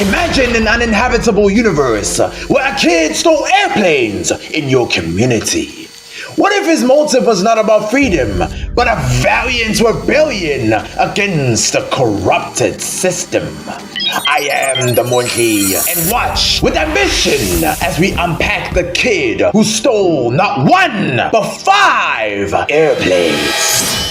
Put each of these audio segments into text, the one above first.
Imagine an uninhabitable universe where a kid stole airplanes in your community. What if his motive was not about freedom, but a valiant rebellion against the corrupted system? I am themondli, and watch with ambition as we unpack the kid who stole not one, but 5 airplanes.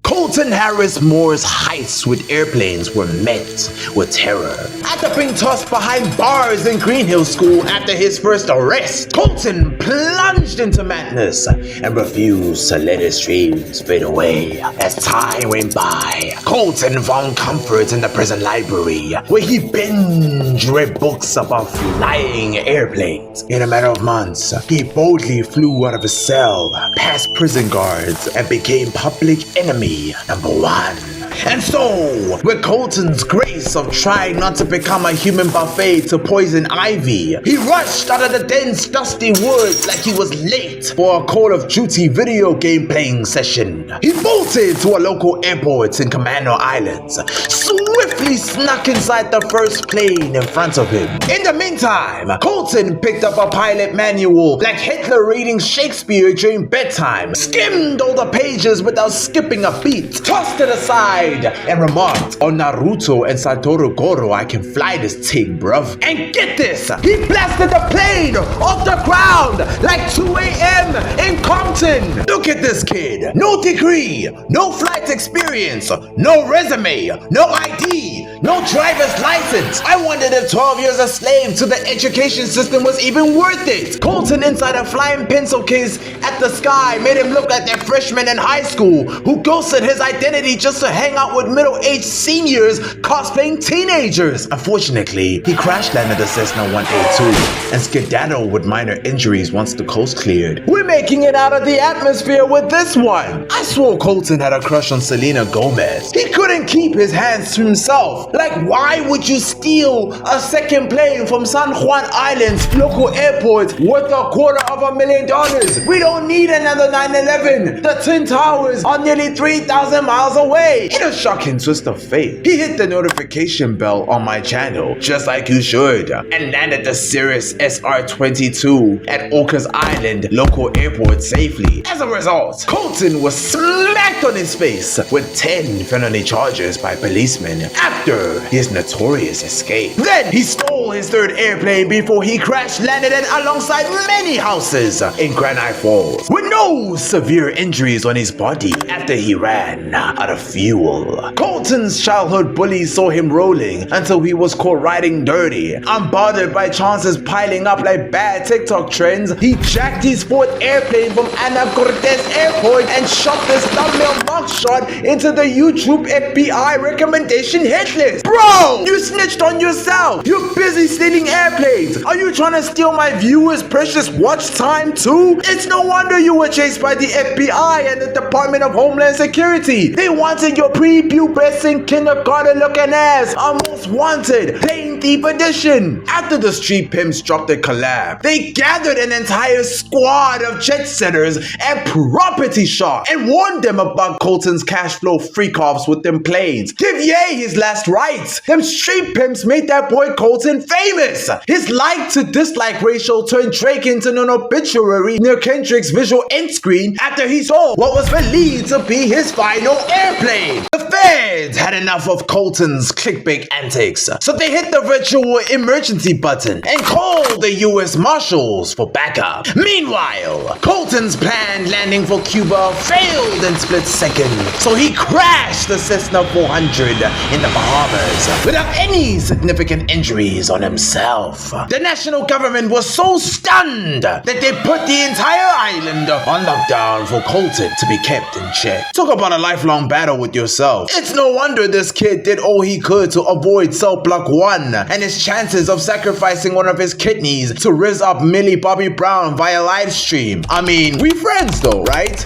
Colton Harris Moore's heists with airplanes were met with terror. After being tossed behind bars in Green Hill School after his first arrest, Colton plunged into madness and refused to let his dreams fade away. As time went by, Colton found comfort in the prison library, where he binge-read books about flying airplanes. In a matter of months, he boldly flew out of his cell, past prison guards, and became public enemy number 1. And so, with Colton's grace of trying not to become a human buffet to poison ivy, he rushed out of the dense, dusty woods like he was late for a Call of Duty video game playing session. He bolted to a local airport in Commando Islands, swiftly snuck inside the first plane in front of him. In the meantime, Colton picked up a pilot manual like Hitler reading Shakespeare during bedtime, skimmed all the pages without skipping a beat, tossed it aside, and remarked, "On Naruto and Satoru Goro, I can fly this thing, bruv." And get this, he blasted the plane off the ground like 2 a.m. in Compton. Look at this kid. No degree, no flight experience, no resume, no ID, no driver's license. I wondered if 12 years a slave to the education system was even worth it. Colton inside a flying pencil case at the sky made him look like that freshman in high school who ghosted his identity just to hang out with middle-aged seniors cosplaying teenagers. Unfortunately, he crash-landed a Cessna 182 and skedaddled with minor injuries once the coast cleared. We're making it out of the atmosphere with this one. I swore Colton had a crush on Selena Gomez. He couldn't keep his hands to himself. Like, why would you steal a second plane from San Juan Island's local airport worth $250,000? We don't need another 9/11. The Twin Towers are nearly 3,000 miles away. In a shocking twist of fate, he hit the notification bell on my channel, just like you should, and landed the Cirrus SR-22 at Orcas Island local airport safely. As a result, Colton was smacked on his face with 10 felony charges by policemen after his notorious escape. Then he stole his 3rd airplane before he crash-landed it alongside many houses in Granite Falls, with no severe injuries on his body after he ran out of fuel. Colton's childhood bullies saw him rolling until he was caught riding dirty. Unbothered by chances piling up like bad TikTok trends, he jacked his 4th airplane from Ana Cortez Airport and shoved his thumbnail mugshot into the YouTube FBI recommendation hit list. Bro, you snitched on yourself. You're busy stealing airplanes. Are you trying to steal my viewers' precious watch time too? It's no wonder you were chased by the FBI and the Department of Homeland Security. They wanted your prepubescent kindergarten-looking ass on Most Wanted, Plain Thief Edition. After the street pimps dropped their collab, they gathered an entire squad of jet setters and property sharks and warned them about Colton's cash flow freak-offs with them planes. Give Ye his last rites. Them street pimps made that boy Colton famous. His like to dislike ratio turned Drake into an obituary near Kendrick's visual end screen after he saw what was believed to be his final airplane. The feds had enough of Colton's clickbait antics, so they hit the virtual emergency button and called the US Marshals for backup. Meanwhile, Colton's planned landing for Cuba failed in split second, so he crashed the Cessna 400 in the Bahamas without any significant injuries on himself. The national government was so stunned that they put the entire island on lockdown for Colton to be kept in check. Talk about a lifelong battle with yourself. It's no wonder this kid did all he could to avoid cell block 1 and his chances of sacrificing one of his kidneys to rizz up Millie Bobby Brown via live stream. I mean, we friends though, right?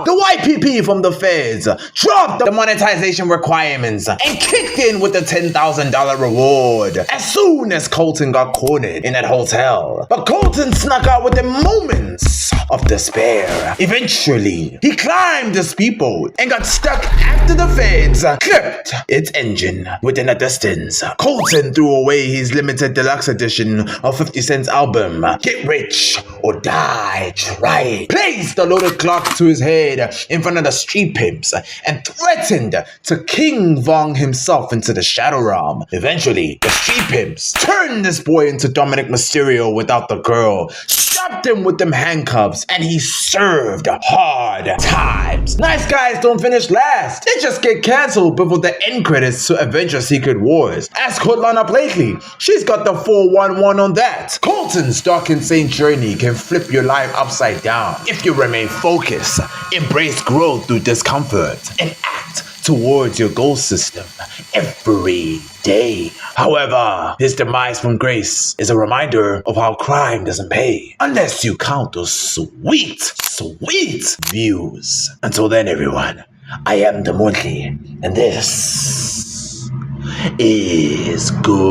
The YPP from the feds dropped the monetization requirements and kicked in with the $10,000 reward as soon as Colton got cornered in that hotel. But Colton snuck out within moments of despair. Eventually, he climbed the speedboat and got stuck after the feds. Clip revved its engine within a distance. Colton threw away his limited deluxe edition of 50 Cent's album, Get Rich or Die Trying, placed the loaded clock to his head in front of the street pimps, and threatened to King Vong himself into the Shadow Realm. Eventually, the street pimps turned this boy into Dominic Mysterio without the girl, strapped him with them handcuffs, and he served hard times. Nice guys don't finish last. They just get cancelled before the end credits to Avengers Secret Wars. Ask Hotline Up lately. She's got the 411 on that. Colton's Dark Insane journey can flip your life upside down if you remain focused, embrace growth through discomfort, and act towards your goal system every day. However, his demise from grace is a reminder of how crime doesn't pay unless you count those sweet views. Until then, everyone, I am themondli, and this is goodbye.